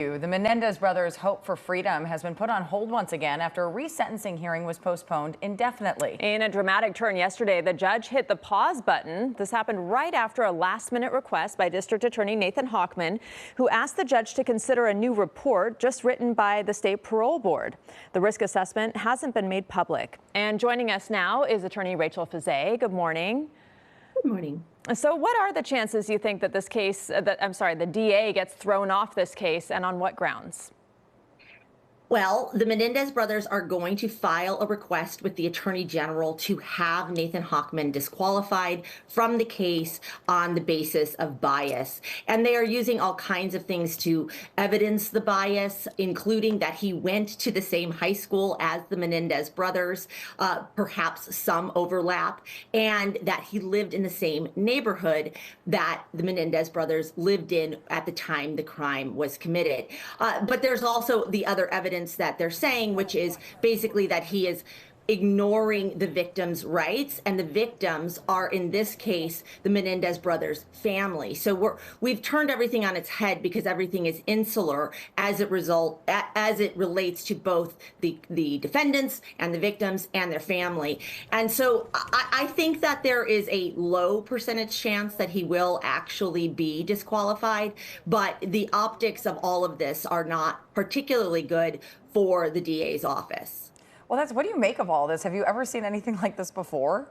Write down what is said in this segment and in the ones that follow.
The Menendez brothers' hope for freedom has been put on hold once again after a resentencing hearing was postponed indefinitely. In a dramatic turn yesterday, the judge hit the pause button. This happened right after a last-minute request by District Attorney Nathan Hochman, who asked the judge to consider a new report just written by the state parole board. The risk assessment hasn't been made public. And joining us now is attorney Rachel Fiset. Good morning. Good morning. So what are the chances you think that this case, the DA gets thrown off this case, and on what grounds? Well, the Menendez brothers are going to file a request with the Attorney General to have Nathan Hochman disqualified from the case on the basis of bias. And they are using all kinds of things to evidence the bias, including that he went to the same high school as the Menendez brothers, perhaps some overlap, and that he lived in the same neighborhood that the Menendez brothers lived in at the time the crime was committed. But there's also the other evidence that they're saying, which is basically that he is ignoring the victims' rights, and the victims are, in this case, the Menendez brothers' family. So we've turned everything on its head because everything is insular as it relates to both the defendants and the victims and their family. And so I think that there is a low percentage chance that he will actually be disqualified, but the optics of all of this are not particularly good for the DA's office. Well, what do you make of all this? Have you ever seen anything like this before?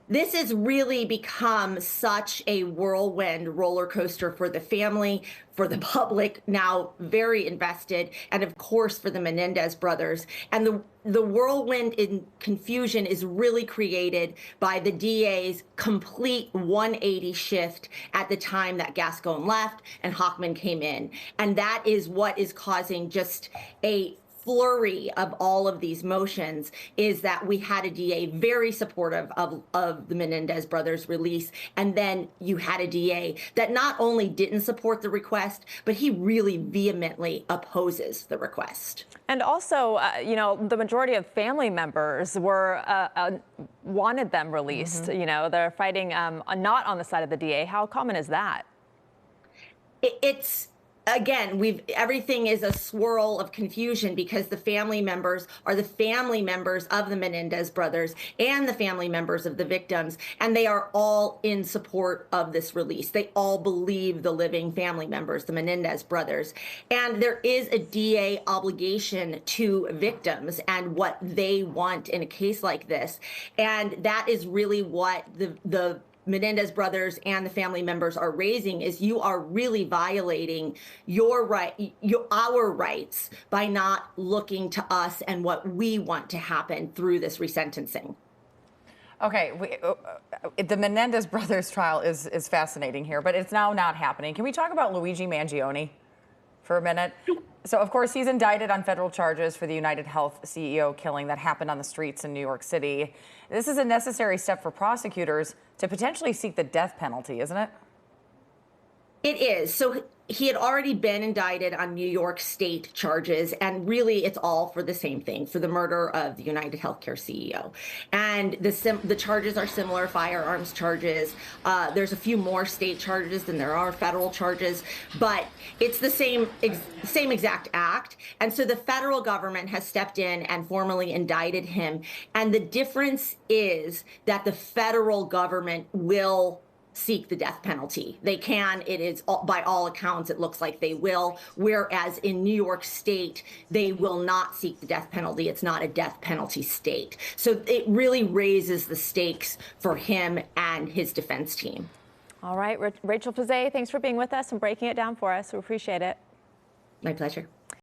This has really become such a whirlwind roller coaster for the family, for the public, now very invested, and of course for the Menendez brothers. And the whirlwind in confusion is really created by the DA's complete 180 shift at the time that Gascon left and Hochman came in. And that is what is causing just a flurry of all of these motions, is that we had a DA very supportive of the Menendez brothers' release, and then you had a DA that not only didn't support the request, but he really vehemently opposes the request. And also, the majority of family members wanted them released. Mm-hmm. They're fighting not on the side of the DA. How common is that? Again, everything is a swirl of confusion because the family members are the family members of the Menendez brothers and the family members of the victims, and they are all in support of this release. They all believe the living family members, the Menendez brothers. And there is a DA obligation to victims and what they want in a case like this. And that is really what the Menendez brothers and the family members are raising, is you are really violating our rights by not looking to us and what we want to happen through this resentencing. Okay, the Menendez brothers trial is fascinating here, but it's now not happening. Can we talk about Luigi Mangione for a minute? So, of course, he's indicted on federal charges for the United Health CEO killing that happened on the streets in New York City. This is a necessary step for prosecutors to potentially seek the death penalty, isn't it? It is. So he had already been indicted on New York State charges, and really it's all for the same thing, for the murder of the United Healthcare CEO. And the charges are similar, firearms charges. There's a few more state charges than there are federal charges, but it's the same exact act. And so the federal government has stepped in and formally indicted him. And the difference is that the federal government will seek the death penalty. They can. It is, by all accounts, it looks like they will. Whereas in New York State, they will not seek the death penalty. It's not a death penalty state. So it really raises the stakes for him and his defense team. All right, Rachel Fiset, thanks for being with us and breaking it down for us. We appreciate it. My pleasure.